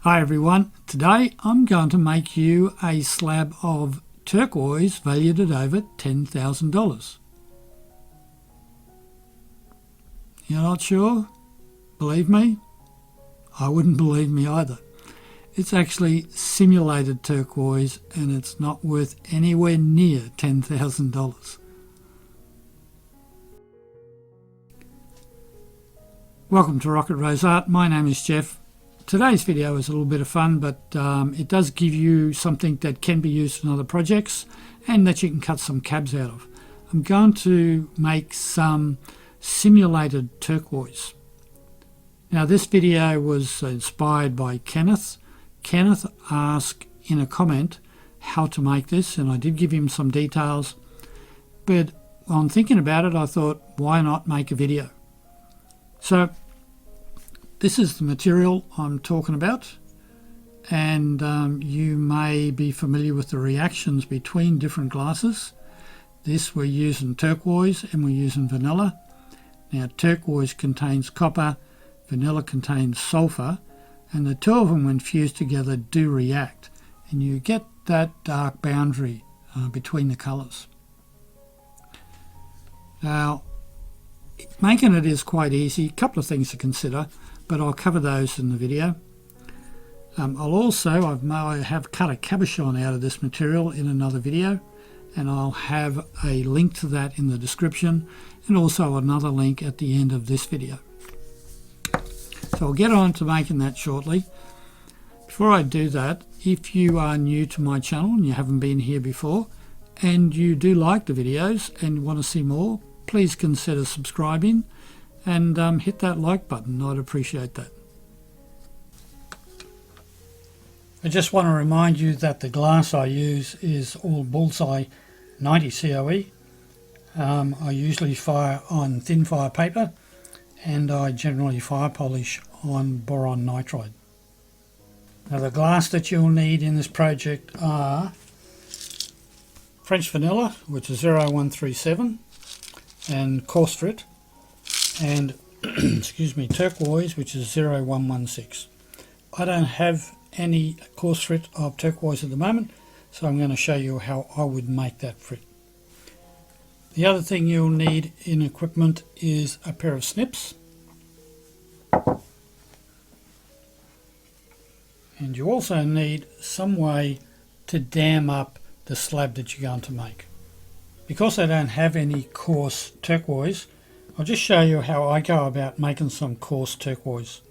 Hi everyone, today I'm going to make you a slab of turquoise valued at over $10,000. You're not sure? Believe me? I wouldn't believe me either. It's actually simulated turquoise and it's not worth anywhere near $10,000. Welcome to Rocket Rose Art. My name is Jeff. Today's video is a little bit of fun, but it does give you something that can be used in other projects and that you can cut some cabs out of. I'm going to make some simulated turquoise. Now this video was inspired by Kenneth. Kenneth asked in a comment how to make this, and I did give him some details, but on thinking about it I thought, why not make a video? So this is the material I'm talking about, and you may be familiar with the reactions between different glasses. This we're using turquoise and we're using vanilla. Now turquoise contains copper, vanilla contains sulfur, and the two of them when fused together do react, and you get that dark boundary between the colours. Now making it is quite easy. A couple of things to consider, but I'll cover those in the video. I have cut a cabochon out of this material in another video, and I'll have a link to that in the description and also another link at the end of this video. So I'll get on to making that shortly. Before I do that, if you are new to my channel and you haven't been here before and you do like the videos and want to see more, please consider subscribing and hit that like button. I'd appreciate that. I just want to remind you that the glass I use is all Bullseye 90 COE. I usually fire on thin fire paper, and I generally fire polish on boron nitride. Now the glass that you'll need in this project are French vanilla, which is 0137, and Coarse Frit, and excuse me, turquoise, which is 0116. I don't have any Coarse Frit of turquoise at the moment, so I'm going to show you how I would make that frit. The other thing you'll need in equipment is a pair of snips, and you also need some way to dam up the slab that you're going to make. Because I don't have any coarse turquoise, I'll just show you how I go about making some coarse turquoise.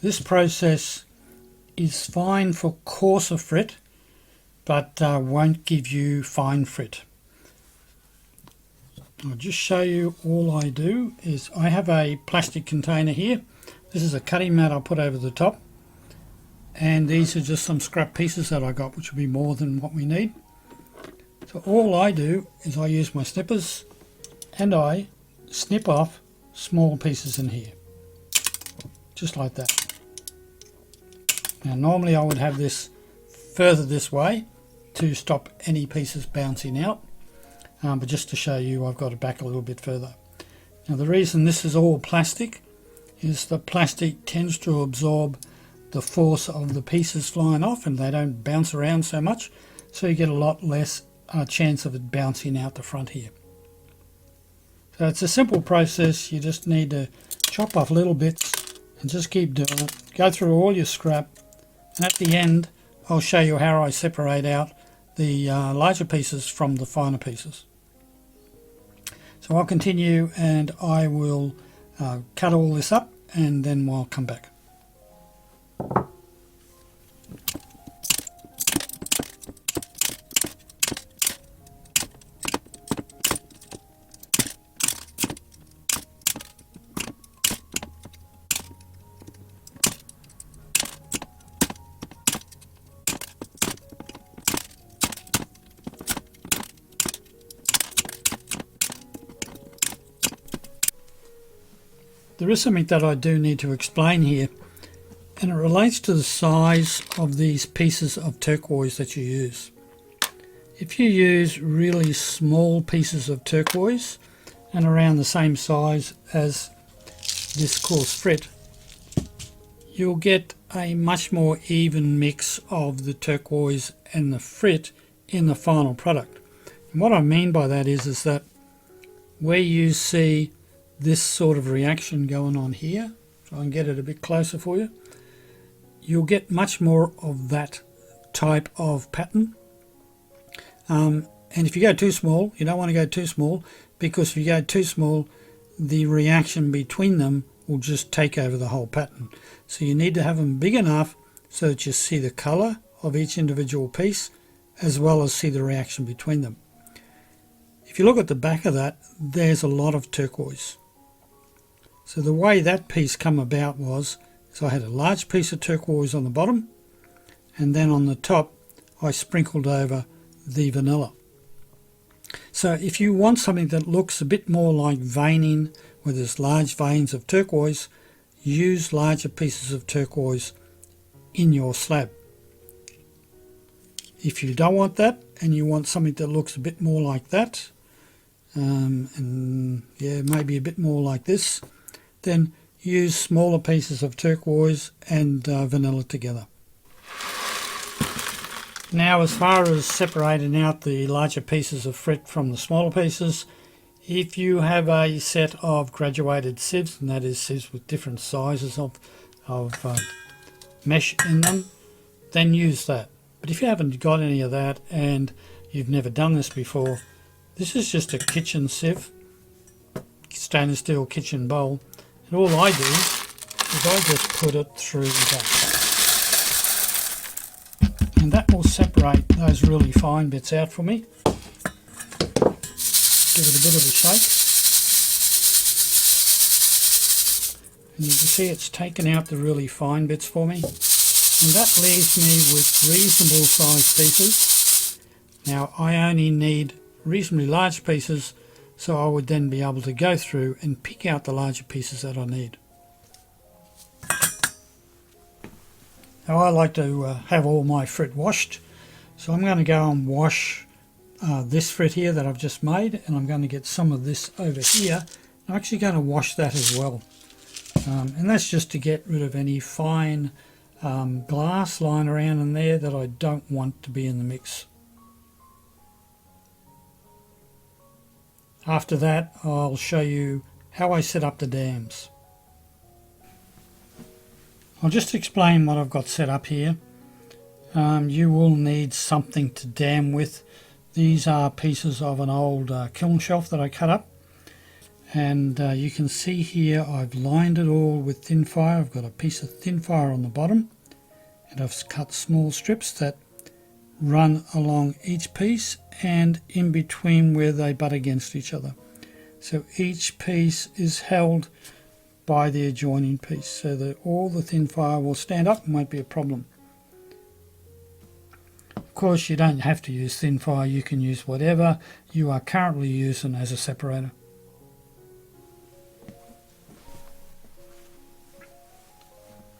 This process is fine for coarser frit, but won't give you fine frit. I'll just show you. All I do is I have a plastic container here. This is a cutting mat I'll put over the top, and these are just some scrap pieces that I got, which will be more than what we need. So all I do is I use my snippers and I snip off small pieces in here, just like that. Now normally I would have this further this way to stop any pieces bouncing out, but just to show you I've got it back a little bit further. Now the reason this is all plastic is the plastic tends to absorb the force of the pieces flying off, and they don't bounce around so much, so you get a lot less chance of it bouncing out the front here. So it's a simple process. You just need to chop off little bits and just keep doing it. Go through all your scrap, and at the end I'll show you how I separate out the larger pieces from the finer pieces. So I'll continue and I will cut all this up, and then I'll come back. There is something that I do need to explain here, and it relates to the size of these pieces of turquoise that you use. If you use really small pieces of turquoise and around the same size as this coarse frit, you'll get a much more even mix of the turquoise and the frit in the final product. And what I mean by that is that where you see this sort of reaction going on here, try and get it a bit closer for you, you'll get much more of that type of pattern. And if you go too small, you don't want to go too small, because if you go too small, the reaction between them will just take over the whole pattern. So you need to have them big enough so that you see the colour of each individual piece as well as see the reaction between them. If you look at the back of that, there's a lot of turquoise. So the way that piece come about was, so I had a large piece of turquoise on the bottom, and then on the top I sprinkled over the vanilla. So if you want something that looks a bit more like veining, where there's large veins of turquoise, use larger pieces of turquoise in your slab. If you don't want that and you want something that looks a bit more like that, and yeah, maybe a bit more like this, then use smaller pieces of turquoise and vanilla together. Now, as far as separating out the larger pieces of frit from the smaller pieces, if you have a set of graduated sieves, and that is sieves with different sizes of mesh in them, then use that. But if you haven't got any of that and you've never done this before, this is just a kitchen sieve, stainless steel kitchen bowl, and all I do is I just put it through that. And that will separate those really fine bits out for me. Give it a bit of a shake. And you can see it's taken out the really fine bits for me. And that leaves me with reasonable sized pieces. Now I only need reasonably large pieces, so I would then be able to go through and pick out the larger pieces that I need. Now I like to have all my frit washed, so I'm going to go and wash this frit here that I've just made, and I'm going to get some of this over here. I'm actually going to wash that as well, and that's just to get rid of any fine glass lying around in there that I don't want to be in the mix. After that, I'll show you how I set up the dams. I'll just explain what I've got set up here. You will need something to dam with. These are pieces of an old kiln shelf that I cut up, and you can see here I've lined it all with thin fire. I've got a piece of thin fire on the bottom, and I've cut small strips that run along each piece and in between where they butt against each other. So each piece is held by the adjoining piece, so that all the thin fire will stand up and won't be a problem. Of course, you don't have to use thin fire, you can use whatever you are currently using as a separator.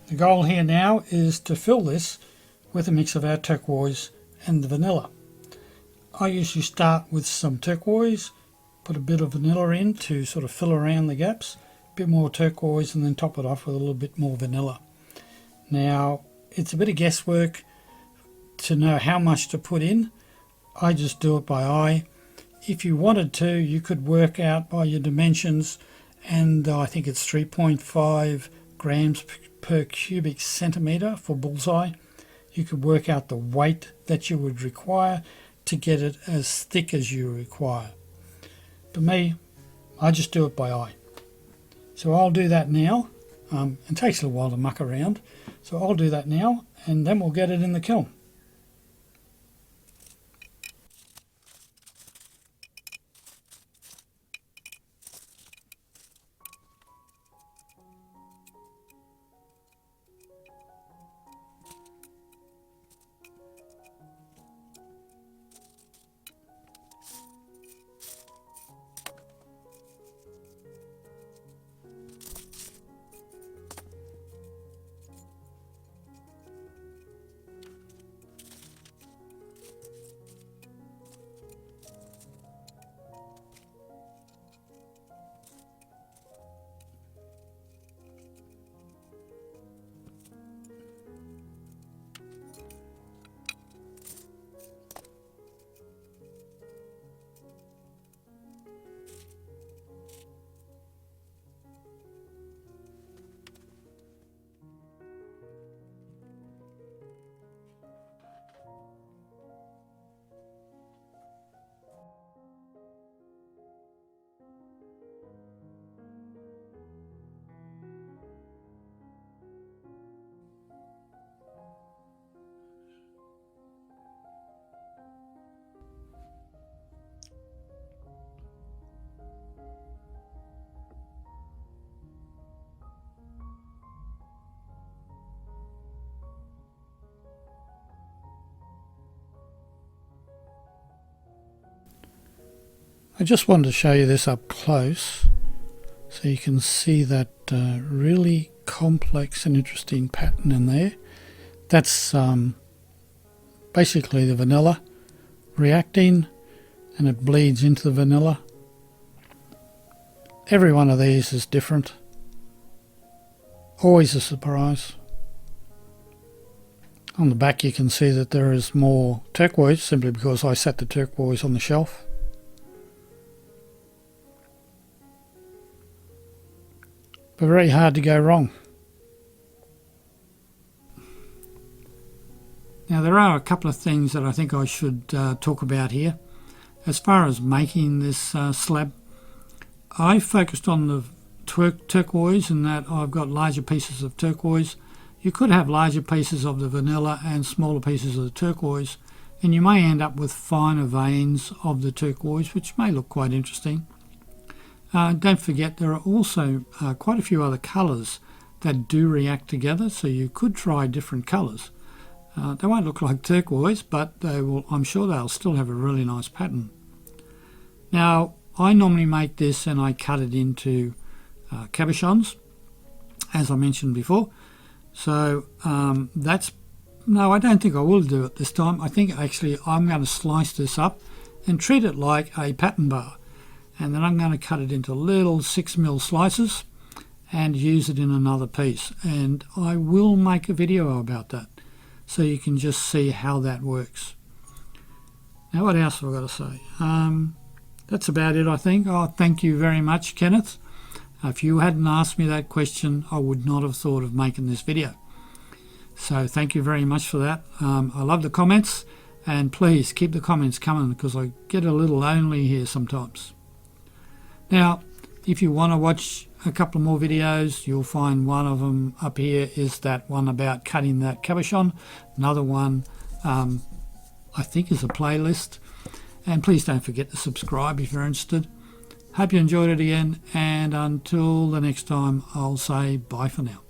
The goal here now is to fill this with a mix of our turquoise and the vanilla. I usually start with some turquoise, put a bit of vanilla in to sort of fill around the gaps, a bit more turquoise, and then top it off with a little bit more vanilla. Now, it's a bit of guesswork to know how much to put in. I just do it by eye. If you wanted to, you could work out by your dimensions, and I think it's 3.5 grams per cubic centimetre for bullseye. You could work out the weight that you would require to get it as thick as you require. For me, I just do it by eye. So I'll do that now. It takes a little while to muck around, so I'll do that now, and then we'll get it in the kiln. I just wanted to show you this up close so you can see that really complex and interesting pattern in there. That's basically the vanilla reacting, and it bleeds into the vanilla. Every one of these is different. Always a surprise. On the back you can see that there is more turquoise, simply because I set the turquoise on the shelf. But very hard to go wrong. Now there are a couple of things that I think I should talk about here. As far as making this slab, I focused on the turquoise in that I've got larger pieces of turquoise. You could have larger pieces of the vanilla and smaller pieces of the turquoise, and you may end up with finer veins of the turquoise, which may look quite interesting. Don't forget there are also quite a few other colours that do react together, so you could try different colours. They won't look like turquoise, but they will, I'm sure they'll still have a really nice pattern. Now I normally make this and I cut it into cabochons, as I mentioned before. So no, I don't think I will do it this time. I think actually I'm going to slice this up and treat it like a pattern bar, and then I'm going to cut it into little 6mm slices and use it in another piece, and I will make a video about that so you can just see how that works. Now what else have I got to say? That's about it, I think. Oh, thank you very much, Kenneth. If you hadn't asked me that question, I would not have thought of making this video. So thank you very much for that. I love the comments, and please keep the comments coming because I get a little lonely here sometimes. Now, if you want to watch a couple more videos, you'll find one of them up here is that one about cutting that cabochon. Another one I think is a playlist. And please don't forget to subscribe if you're interested. Hope you enjoyed it again, and until the next time, I'll say bye for now.